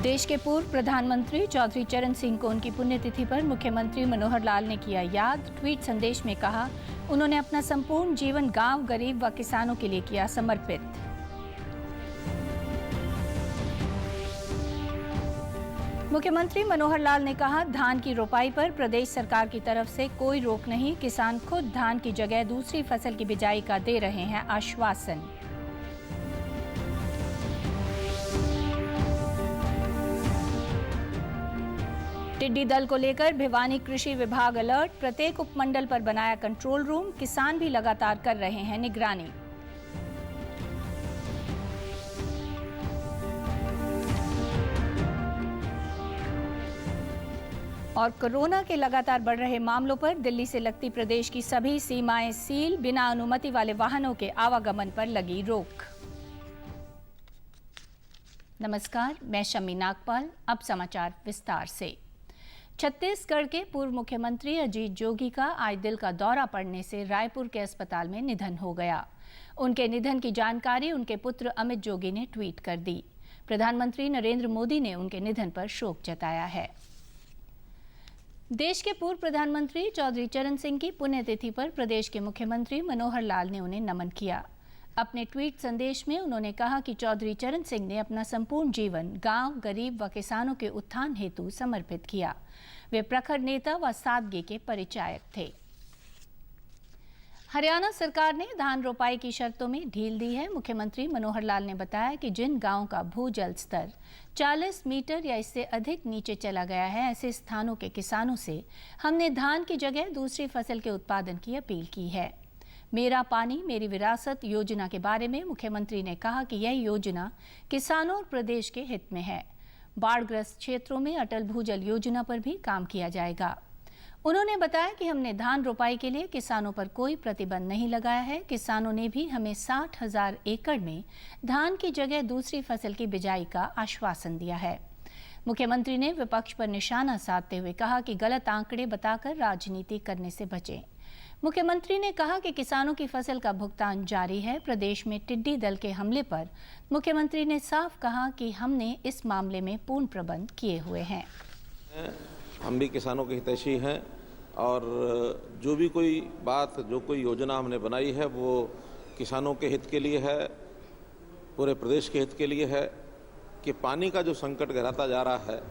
देश के पूर्व प्रधानमंत्री चौधरी चरण सिंह को उनकी पुण्यतिथि पर मुख्यमंत्री मनोहर लाल ने किया याद। ट्वीट संदेश में कहा, उन्होंने अपना संपूर्ण जीवन गांव, गरीब व किसानों के लिए किया समर्पित। मुख्यमंत्री मनोहर लाल ने कहा, धान की रोपाई पर प्रदेश सरकार की तरफ से कोई रोक नहीं। किसान खुद धान की जगह दूसरी फसल की बिजाई का दे रहे हैं आश्वासन। टिड्डी दल को लेकर भिवानी कृषि विभाग अलर्ट। प्रत्येक उपमंडल पर बनाया कंट्रोल रूम। किसान भी लगातार कर रहे हैं निगरानी। और कोरोना के लगातार बढ़ रहे मामलों पर दिल्ली से लगती प्रदेश की सभी सीमाएं सील। बिना अनुमति वाले वाहनों के आवागमन पर लगी रोक। नमस्कार, मैं शम्मी नागपाल। अब समाचार विस्तार से। छत्तीसगढ़ के पूर्व मुख्यमंत्री अजीत जोगी का आज दिल का दौरा पड़ने से रायपुर के अस्पताल में निधन हो गया। उनके निधन की जानकारी उनके पुत्र अमित जोगी ने ट्वीट कर दी। प्रधानमंत्री नरेंद्र मोदी ने उनके निधन पर शोक जताया है। देश के पूर्व प्रधानमंत्री चौधरी चरण सिंह की पुण्यतिथि पर प्रदेश के मुख्यमंत्री मनोहर लाल ने उन्हें नमन किया। अपने ट्वीट संदेश में उन्होंने कहा कि चौधरी चरण सिंह ने अपना संपूर्ण जीवन गांव, गरीब व किसानों के उत्थान हेतु समर्पित किया। वे प्रखर नेता व सादगी के परिचायक थे। हरियाणा सरकार ने धान रोपाई की शर्तों में ढील दी है। मुख्यमंत्री मनोहर लाल ने बताया कि जिन गांवों का भूजल स्तर 40 मीटर या इससे अधिक नीचे चला गया है, ऐसे स्थानों के किसानों से हमने धान की जगह दूसरी फसल के उत्पादन की अपील की है। मेरा पानी मेरी विरासत योजना के बारे में मुख्यमंत्री ने कहा कि यह योजना किसानों और प्रदेश के हित में है। बाढ़ग्रस्त क्षेत्रों में अटल भूजल योजना पर भी काम किया जाएगा। उन्होंने बताया कि हमने धान रोपाई के लिए किसानों पर कोई प्रतिबंध नहीं लगाया है। किसानों ने भी हमें 60,000 एकड़ में धान की जगह दूसरी फसल की बिजाई का आश्वासन दिया है। मुख्यमंत्री ने विपक्ष पर निशाना साधते हुए कहा कि गलत आंकड़े बताकर राजनीति करने से बचें। मुख्यमंत्री ने कहा कि किसानों की फसल का भुगतान जारी है। प्रदेश में टिड्डी दल के हमले पर मुख्यमंत्री ने साफ कहा कि हमने इस मामले में पूर्ण प्रबंध किए हुए हैं। हम भी किसानों के हितैषी हैं और जो भी कोई बात, जो कोई योजना हमने बनाई है वो किसानों के हित के लिए है, पूरे प्रदेश के हित के लिए है। कि पानी का जो संकट गहराता जा रहा है,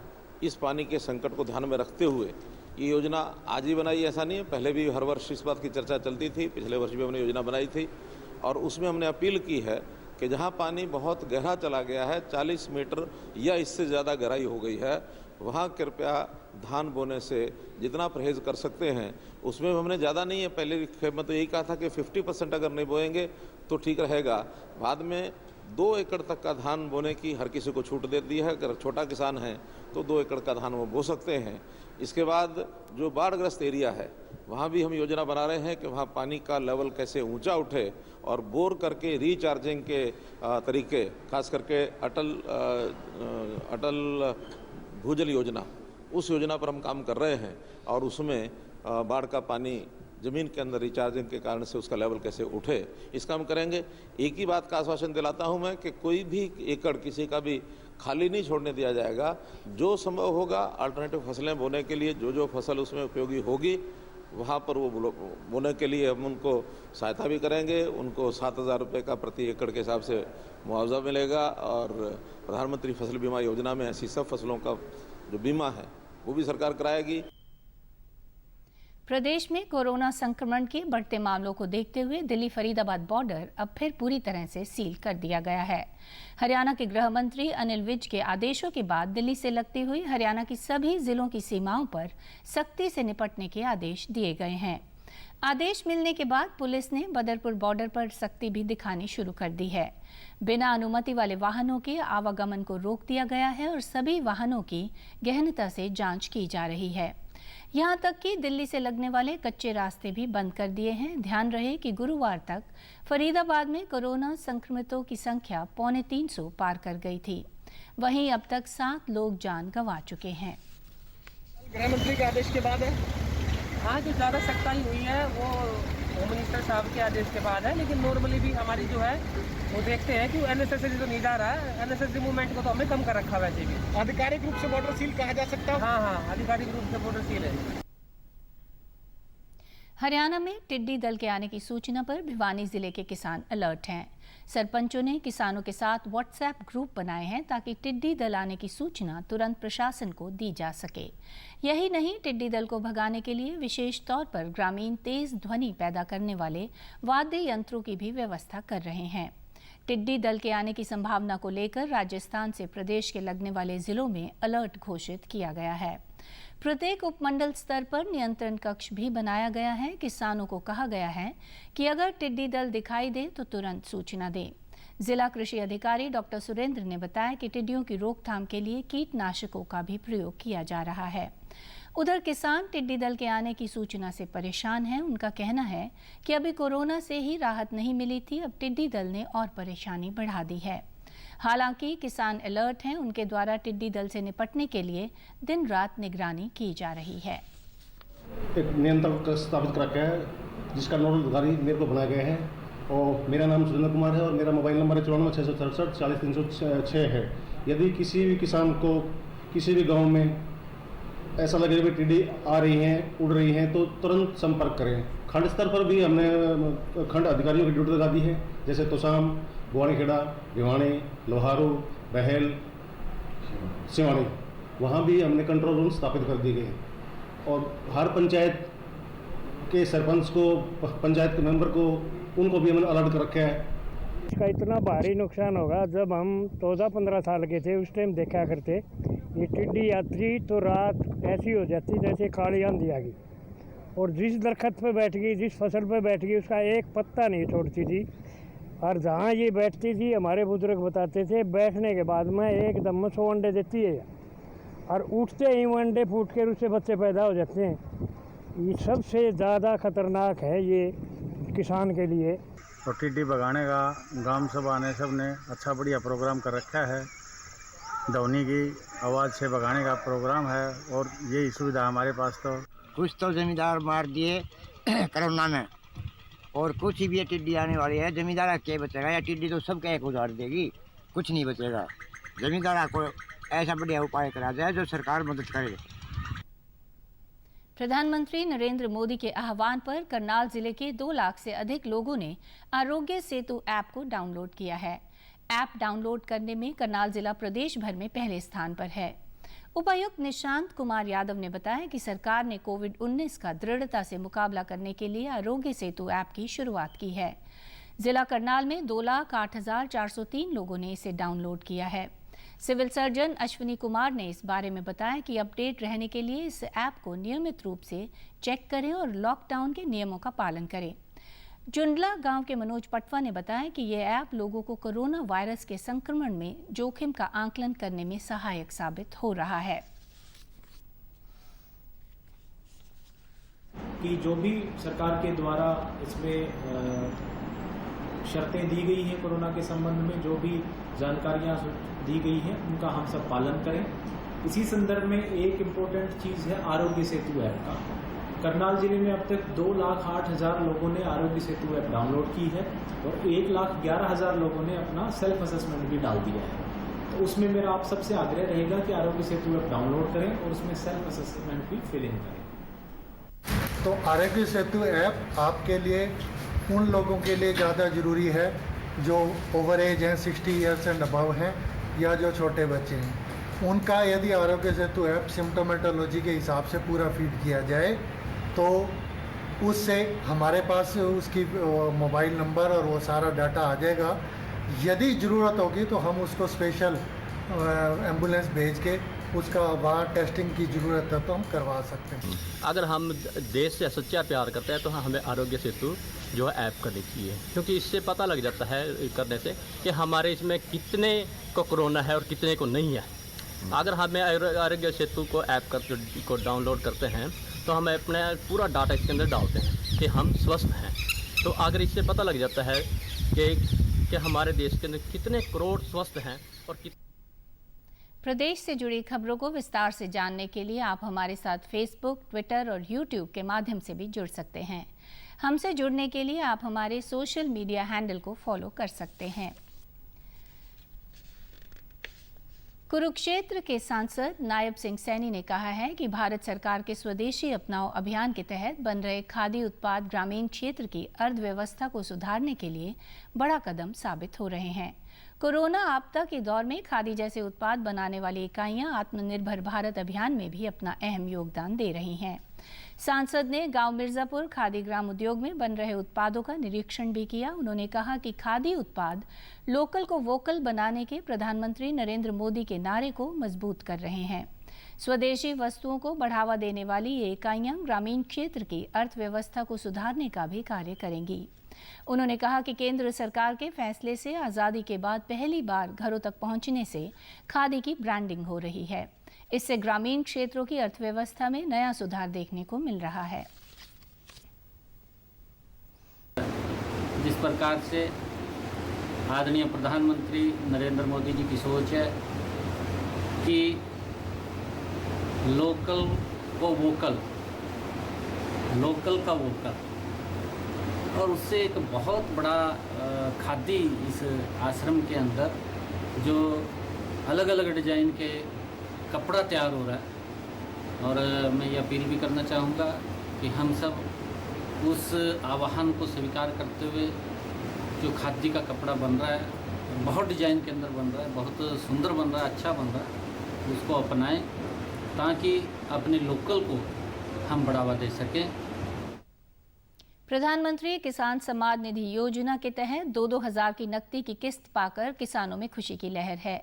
इस पानी के संकट को ध्यान में रखते हुए ये योजना आज ही बनाई, ऐसा नहीं है। पहले भी हर वर्ष इस बात की चर्चा चलती थी। पिछले वर्ष भी हमने योजना बनाई थी और उसमें हमने अपील की है कि जहां पानी बहुत गहरा चला गया है, 40 मीटर या इससे ज़्यादा गहराई हो गई है, वहां कृपया धान बोने से जितना परहेज कर सकते हैं। उसमें हमने ज़्यादा नहीं है, पहले खेप में तो यही कहा था कि 50% अगर नहीं बोएंगे तो ठीक रहेगा। बाद में 2 एकड़ तक का धान बोने की हर किसी को छूट दे दी है। अगर छोटा किसान है तो 2 एकड़ का धान वो बो सकते हैं। इसके बाद जो बाढ़ग्रस्त एरिया है वहाँ भी हम योजना बना रहे हैं कि वहाँ पानी का लेवल कैसे ऊंचा उठे और बोर करके रिचार्जिंग के तरीके, खास करके अटल भूजल योजना, उस योजना पर हम काम कर रहे हैं और उसमें बाढ़ का पानी ज़मीन के अंदर रिचार्जिंग के कारण से उसका लेवल कैसे उठे, इसका हम करेंगे। एक ही बात का आश्वासन दिलाता हूं मैं कि कोई भी एकड़ किसी का भी खाली नहीं छोड़ने दिया जाएगा। जो संभव होगा अल्टरनेटिव फसलें बोने के लिए जो फसल उसमें उपयोगी होगी वहाँ पर वो बोने के लिए हम उनको सहायता भी करेंगे। उनको 7,000 रुपये का प्रति एकड़ के हिसाब से मुआवजा मिलेगा और प्रधानमंत्री फसल बीमा योजना में ऐसी सब फसलों का जो बीमा है वो भी सरकार कराएगी। प्रदेश में कोरोना संक्रमण के बढ़ते मामलों को देखते हुए दिल्ली फरीदाबाद बॉर्डर अब फिर पूरी तरह से सील कर दिया गया है। हरियाणा के गृह मंत्री अनिल विज के आदेशों के बाद दिल्ली से लगती हुई हरियाणा की सभी जिलों की सीमाओं पर सख्ती से निपटने के आदेश दिए गए हैं। आदेश मिलने के बाद पुलिस ने बदरपुर बॉर्डर पर सख्ती भी दिखानी शुरू कर दी है। बिना अनुमति वाले वाहनों के आवागमन को रोक दिया गया है और सभी वाहनों की गहनता से जांच की जा रही है। यहां तक कि दिल्ली से लगने वाले कच्चे रास्ते भी बंद कर दिए हैं। ध्यान रहे कि गुरुवार तक फरीदाबाद में कोरोना संक्रमितों की संख्या 350 पार कर गई थी। वहीं अब तक 7 लोग जान गंवा चुके हैं। गृह मंत्री के आदेश के बाद है आज जो ज़्यादा सख्ताई हुई है वो होम मिनिस्टर साहब के आदेश के बाद है, लेकिन नॉर्मली भी हमारी जो है वो देखते हैं कि अननेसेसरी तो नहीं जा रहा है, अननेसेसरी मूवमेंट को तो हमने कम कर रखा है वैसे भी। आधिकारिक रूप से बॉर्डर सील कहा जा सकता है? हाँ, आधिकारिक रूप से बॉर्डर सील है। हरियाणा में टिड्डी दल के आने की सूचना पर भिवानी जिले के किसान अलर्ट हैं। सरपंचों ने किसानों के साथ व्हाट्सएप ग्रुप बनाए हैं ताकि टिड्डी दल आने की सूचना तुरंत प्रशासन को दी जा सके। यही नहीं, टिड्डी दल को भगाने के लिए विशेष तौर पर ग्रामीण तेज ध्वनि पैदा करने वाले वाद्य यंत्रों की भी व्यवस्था कर रहे हैं। टिड्डी दल के आने की संभावना को लेकर राजस्थान से प्रदेश के लगने वाले जिलों में अलर्ट घोषित किया गया है। प्रत्येक उपमंडल स्तर पर नियंत्रण कक्ष भी बनाया गया है। किसानों को कहा गया है कि अगर टिड्डी दल दिखाई दे तो तुरंत सूचना दें। जिला कृषि अधिकारी डॉक्टर सुरेंद्र ने बताया कि टिड्डियों की रोकथाम के लिए कीटनाशकों का भी प्रयोग किया जा रहा है। उधर किसान टिड्डी दल के आने की सूचना से परेशान हैं। उनका कहना है कि अभी कोरोना से ही राहत नहीं मिली थी, अब टिड्डी दल ने और परेशानी बढ़ा दी है। हालांकि किसान अलर्ट हैं, उनके द्वारा टिड्डी दल से निपटने के लिए दिन रात निगरानी की जा रही है। एक नियंत्रण स्थापित कर रखा है जिसका नोडल अधिकारी मेरे को बनाया गया है और मेरा नाम सुरेंद्र कुमार है और मेरा मोबाइल नंबर है 94 667 40 306 है। यदि किसी भी किसान को किसी भी गांव में ऐसा लगे कि टिड्डी आ रही हैं, उड़ रही हैं, तो तुरंत संपर्क करें। खंड स्तर पर भी हमने खंड अधिकारियों की ड्यूटी लगा दी है, जैसे तोसाम, बुआनीखेड़ा, भिवानी, लोहारू, बहल, सिवानी, वहाँ भी हमने कंट्रोल रूम स्थापित कर दिए गए और हर पंचायत के सरपंच को, पंचायत के मेंबर को, उनको भी हमने अलर्ट कर रखा है। इसका इतना भारी नुकसान होगा, जब हम 14-15 साल के थे उस टाइम देखा करते, ये टिड्डी आती तो रात ऐसी हो जाती जैसे काली आंधी आ गई और जिस दरख्त पे बैठ गई, जिस फसल पे बैठ गई, उसका एक पत्ता नहीं छोड़ती थी। और जहाँ ये बैठती थी, हमारे बुजुर्ग बताते थे, बैठने के बाद में एकदम 100 अंडे देती है और उठते ही वो अंडे फूट कर उससे बच्चे पैदा हो जाते हैं। ये सबसे ज़्यादा खतरनाक है ये किसान के लिए। और टिड्डी भगाने का ग्राम सभा ने सब ने अच्छा बढ़िया प्रोग्राम कर रखा है। ध्वनि की आवाज़ से भगाने का प्रोग्राम है और यही सुविधा हमारे पास। तो कुछ तो जमींदार मार दिए कोरोना में और कुछ ही भी ये टिड्डी आने वाली है। जमींदार क्या बचेगा, या टिड्डी तो सबका एक उधार देगी, कुछ नहीं बचेगा। जमींदार को ऐसा बढ़िया उपाय करा जाए जो सरकार मदद करे। प्रधानमंत्री नरेंद्र मोदी के आह्वान पर करनाल जिले के 2 लाख से अधिक लोगों ने आरोग्य सेतु ऐप को डाउनलोड किया है। ऐप डाउनलोड करने में करनाल जिला प्रदेश भर में पहले स्थान पर है। उपायुक्त निशांत कुमार यादव ने बताया कि सरकार ने कोविड-19 का दृढ़ता से मुकाबला करने के लिए आरोग्य सेतु ऐप की शुरुआत की है। जिला करनाल में 2,08,403 लोगों ने इसे डाउनलोड किया है। सिविल सर्जन अश्विनी कुमार ने इस बारे में बताया कि अपडेट रहने के लिए इस ऐप को नियमित रूप से चेक करें और लॉकडाउन के नियमों का पालन करें। जुंडला गांव के मनोज पटवा ने बताया कि यह ऐप लोगों को कोरोना वायरस के संक्रमण में जोखिम का आकलन करने में सहायक साबित हो रहा है। कि जो भी सरकार के द्वारा इसमें शर्तें दी गई हैं कोरोना के संबंध में, जो भी जानकारियां दी गई हैं, उनका हम सब पालन करें। इसी संदर्भ में एक इम्पोर्टेंट चीज़ है आरोग्य सेतु ऐप का। करनाल जिले में अब तक 2,08,000 लोगों ने आरोग्य सेतु ऐप डाउनलोड की है और 1,11,000 लोगों ने अपना सेल्फ असेसमेंट भी डाल दिया है। तो उसमें मेरा आप सबसे आग्रह रहेगा कि आरोग्य सेतु ऐप डाउनलोड करें और उसमें सेल्फ असेसमेंट भी फिल इन करें। तो आरोग्य सेतु ऐप आपके लिए, उन लोगों के लिए ज़्यादा ज़रूरी है जो ओवर एज हैं, 60 ईयर्स एंड अबव हैं, या जो छोटे बच्चे हैं। उनका यदि आरोग्य सेतु ऐप सिम्टोमेटोलॉजी के हिसाब से पूरा फीड किया जाए तो उससे हमारे पास उसकी मोबाइल नंबर और वो सारा डाटा आ जाएगा। यदि ज़रूरत होगी तो हम उसको स्पेशल एम्बुलेंस भेज के उसका वहाँ टेस्टिंग की ज़रूरत है तो हम करवा सकते हैं। अगर हम देश से सच्चा प्यार करते हैं तो हमें आरोग्य सेतु जो है ऐप करनी चाहिए, क्योंकि इससे पता लग जाता है करने से कि हमारे इसमें कितने को कोरोना है और कितने को नहीं है। अगर हमें आरोग्य सेतु को ऐप को डाउनलोड करते हैं तो हम अपने पूरा डाटा इसके अंदर डालते हैं कि हम स्वस्थ हैं। तो अगर इससे पता लग जाता है कि हमारे देश के अंदर कितने करोड़ स्वस्थ हैं और प्रदेश से जुड़ी खबरों को विस्तार से जानने के लिए आप हमारे साथ फेसबुक, ट्विटर और यूट्यूब के माध्यम से भी जुड़ सकते हैं। हमसे जुड़ने के लिए आप हमारे सोशल मीडिया हैंडल को फॉलो कर सकते हैं। कुरुक्षेत्र के सांसद नायब सिंह सैनी ने कहा है कि भारत सरकार के स्वदेशी अपनाओ अभियान के तहत बन रहे खादी उत्पाद ग्रामीण क्षेत्र की अर्थव्यवस्था को सुधारने के लिए बड़ा कदम साबित हो रहे हैं। कोरोना आपदा के दौर में खादी जैसे उत्पाद बनाने वाली इकाइयां आत्मनिर्भर भारत अभियान में भी अपना अहम योगदान दे रही हैं। सांसद ने गांव मिर्जापुर खादी ग्राम उद्योग में बन रहे उत्पादों का निरीक्षण भी किया। उन्होंने कहा कि खादी उत्पाद लोकल को वोकल बनाने के प्रधानमंत्री नरेंद्र मोदी के नारे को मजबूत कर रहे हैं। स्वदेशी वस्तुओं को बढ़ावा देने वाली ये इकाइयां ग्रामीण क्षेत्र की अर्थव्यवस्था को सुधारने का भी कार्य करेंगी। उन्होंने कहा कि केंद्र सरकार के फैसले से आज़ादी के बाद पहली बार घरों तक पहुंचने से खादी की ब्रांडिंग हो रही है। इससे ग्रामीण क्षेत्रों की अर्थव्यवस्था में नया सुधार देखने को मिल रहा है। जिस प्रकार से आदरणीय प्रधानमंत्री नरेंद्र मोदी जी की सोच है कि लोकल को वोकल, लोकल का वोकल, और उससे एक बहुत बड़ा खादी इस आश्रम के अंदर जो अलग अलग डिजाइन के कपड़ा तैयार हो रहा है। और मैं ये अपील भी करना चाहूँगा कि हम सब उस आह्वान को स्वीकार करते हुए जो खादी का कपड़ा बन रहा है, बहुत डिजाइन के अंदर बन रहा है, बहुत सुंदर बन रहा है, अच्छा बन रहा है, उसको अपनाएं ताकि अपने लोकल को हम बढ़ावा दे सकें। प्रधानमंत्री किसान सम्मान निधि योजना के तहत 2-2 हज़ार की नकदी की किस्त पाकर किसानों में खुशी की लहर है।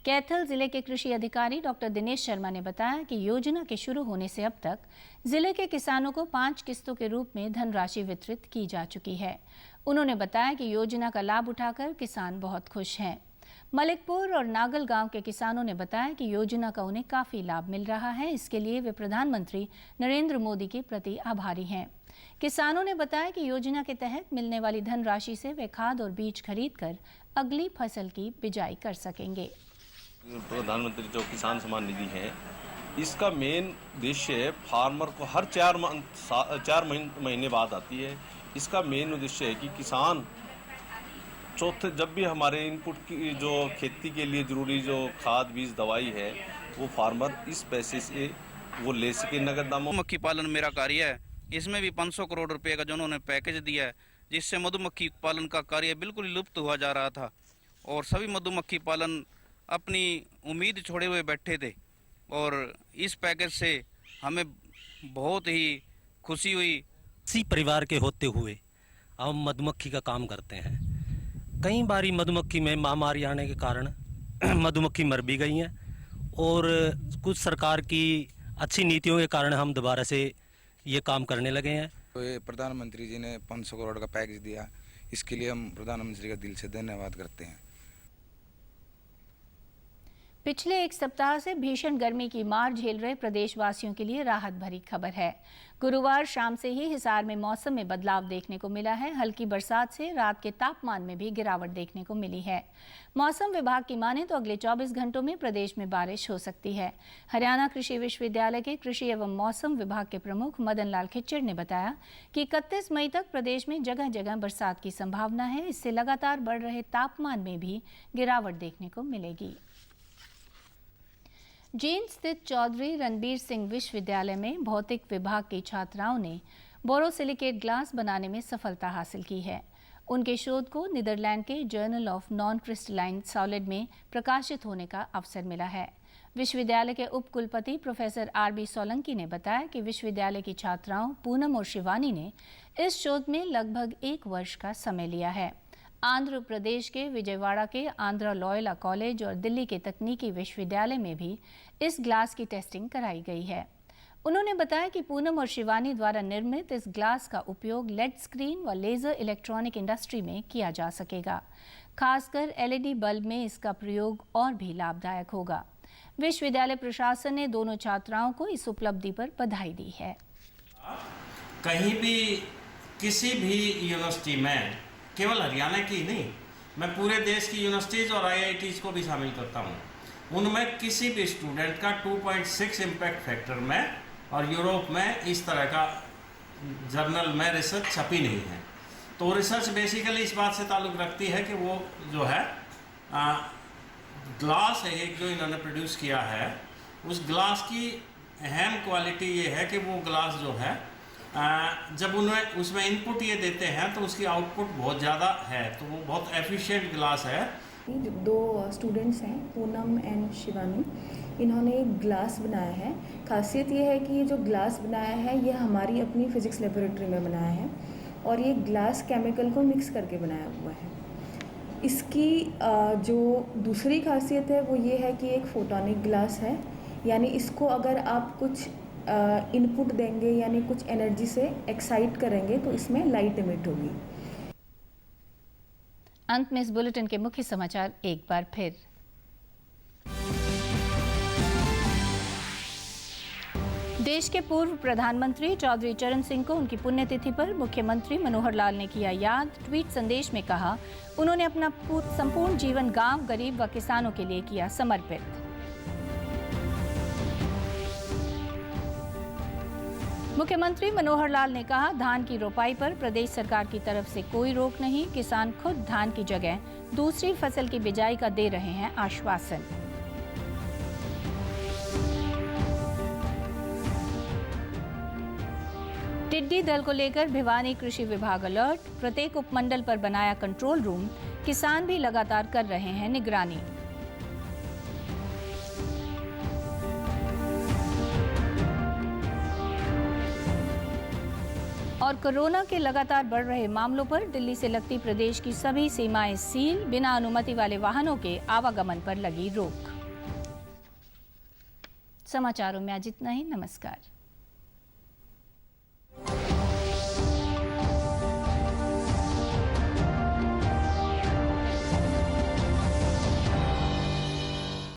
कैथल जिले के कृषि अधिकारी डॉक्टर दिनेश शर्मा ने बताया कि योजना के शुरू होने से अब तक जिले के किसानों को 5 किस्तों के रूप में धनराशि वितरित की जा चुकी है। उन्होंने बताया कि योजना का लाभ उठाकर किसान बहुत खुश हैं। मलिकपुर और नागल गांव के किसानों ने बताया कि योजना का उन्हें काफ़ी लाभ मिल रहा है। इसके लिए वे प्रधानमंत्री नरेंद्र मोदी के प्रति आभारी हैं। किसानों ने बताया कि योजना के तहत मिलने वाली धनराशि से वे खाद और बीज खरीदकर अगली फसल की बिजाई कर सकेंगे। प्रधानमंत्री जो किसान सम्मान निधि है, इसका मेन उद्देश्य है फार्मर को हर 4 महीने बाद आती है। इसका मेन उद्देश्य है कि किसान चौथे जब भी हमारे इनपुट की जो खेती के लिए ज़रूरी जो खाद बीज दवाई है वो फार्मर इस पैसे से वो ले सके नगद दामों। मधुमक्खी पालन मेरा कार्य है, इसमें भी 500 करोड़ रुपए का जो उन्होंने पैकेज दिया है, जिससे मधुमक्खी पालन का कार्य बिल्कुल लुप्त हुआ जा रहा था और सभी मधुमक्खी पालन अपनी उम्मीद छोड़े हुए बैठे थे। और इस पैकेज से हमें बहुत ही खुशी हुई। इसी परिवार के होते हुए हम मधुमक्खी का काम करते हैं। कई बारी मधुमक्खी में महामारी आने के कारण मधुमक्खी मर भी गई हैं और कुछ सरकार की अच्छी नीतियों के कारण हम दोबारा से ये काम करने लगे हैं। तो ये प्रधानमंत्री जी ने 500 करोड़ का पैकेज दिया, इसके लिए हम प्रधानमंत्री का दिल से धन्यवाद करते हैं। पिछले एक सप्ताह से भीषण गर्मी की मार झेल रहे प्रदेशवासियों के लिए राहत भरी खबर है। गुरुवार शाम से ही हिसार में मौसम में बदलाव देखने को मिला है। हल्की बरसात से रात के तापमान में भी गिरावट देखने को मिली है। मौसम विभाग की माने तो अगले 24 घंटों में प्रदेश में बारिश हो सकती है। हरियाणा कृषि विश्वविद्यालय के कृषि एवं मौसम विभाग के प्रमुख मदन लाल खिच्चर ने बताया कि 31 मई तक प्रदेश में जगह जगह बरसात की संभावना है। इससे लगातार बढ़ रहे तापमान में भी गिरावट देखने को मिलेगी। जींद स्थित चौधरी रणबीर सिंह विश्वविद्यालय में भौतिक विभाग की छात्राओं ने बोरोसिलिकेट ग्लास बनाने में सफलता हासिल की है। उनके शोध को नीदरलैंड के journal of non crystalline solid में प्रकाशित होने का अवसर मिला है। विश्वविद्यालय के उप कुलपति प्रोफेसर आर.बी. सोलंकी ने बताया कि विश्वविद्यालय की छात्राओं पूनम और शिवानी ने इस शोध में लगभग 1 वर्ष का समय लिया है। आंध्र प्रदेश के विजयवाड़ा के आंध्रा लॉयला कॉलेज और दिल्ली के तकनीकी विश्वविद्यालय में भी इस ग्लास की टेस्टिंग कराई गई है। उन्होंने बताया कि पूनम और शिवानी द्वारा निर्मित इस ग्लास का उपयोग लेड स्क्रीन व लेजर इलेक्ट्रॉनिक इंडस्ट्री में किया जा सकेगा। खासकर LED बल्ब में इसका प्रयोग और भी लाभदायक होगा। विश्वविद्यालय प्रशासन ने दोनों छात्राओं को इस उपलब्धि पर बधाई दी है। कहीं भी किसी भी यूनिवर्सिटी में, केवल हरियाणा की नहीं, मैं पूरे देश की यूनिवर्सिटीज़ और IITs को भी शामिल करता हूँ, उनमें किसी भी स्टूडेंट का 2.6 इम्पैक्ट फैक्टर में और यूरोप में इस तरह का जर्नल में रिसर्च छपी नहीं है। तो रिसर्च बेसिकली इस बात से ताल्लुक़ रखती है कि वो जो है ग्लास है एक जो इन्होंने प्रोड्यूस किया है, उस ग्लास की अहम क्वालिटी ये है कि वो ग्लास जो है जब उन्हें उसमें इनपुट ये देते हैं तो उसकी आउटपुट बहुत ज़्यादा है, तो वो बहुत एफिशिएंट ग्लास है। जो 2 स्टूडेंट्स हैं पूनम एंड शिवानी, इन्होंने एक ग्लास बनाया है। खासियत ये है कि ये जो ग्लास बनाया है ये हमारी अपनी फिज़िक्स लेबोरेटरी में बनाया है और ये ग्लास केमिकल को मिक्स करके बनाया हुआ है। इसकी जो दूसरी खासियत है वो ये है कि एक फोटोनिक ग्लास है, यानी इसको अगर आप कुछ इनपुट देंगे यानी कुछ एनर्जी से एक्साइट करेंगे तो इसमें लाइट इमिट होगी। अंत में इस बुलेटिन के मुख्य समाचार एक बार फिर। देश के पूर्व प्रधानमंत्री चौधरी चरण सिंह को उनकी पुण्यतिथि पर मुख्यमंत्री मनोहर लाल ने किया याद। ट्वीट संदेश में कहा, उन्होंने अपना संपूर्ण जीवन गांव, गरीब व किसानों के लिए किया समर्पित। मुख्यमंत्री मनोहर लाल ने कहा, धान की रोपाई पर प्रदेश सरकार की तरफ से कोई रोक नहीं, किसान खुद धान की जगह दूसरी फसल की बिजाई का दे रहे हैं आश्वासन। टिड्डी दल को लेकर भिवानी कृषि विभाग अलर्ट, प्रत्येक उपमंडल पर बनाया कंट्रोल रूम, किसान भी लगातार कर रहे हैं निगरानी। और कोरोना के लगातार बढ़ रहे मामलों पर दिल्ली से लगती प्रदेश की सभी सीमाएं सील, बिना अनुमति वाले वाहनों के आवागमन पर लगी रोक। समाचारों में आज इतना ही। नमस्कार।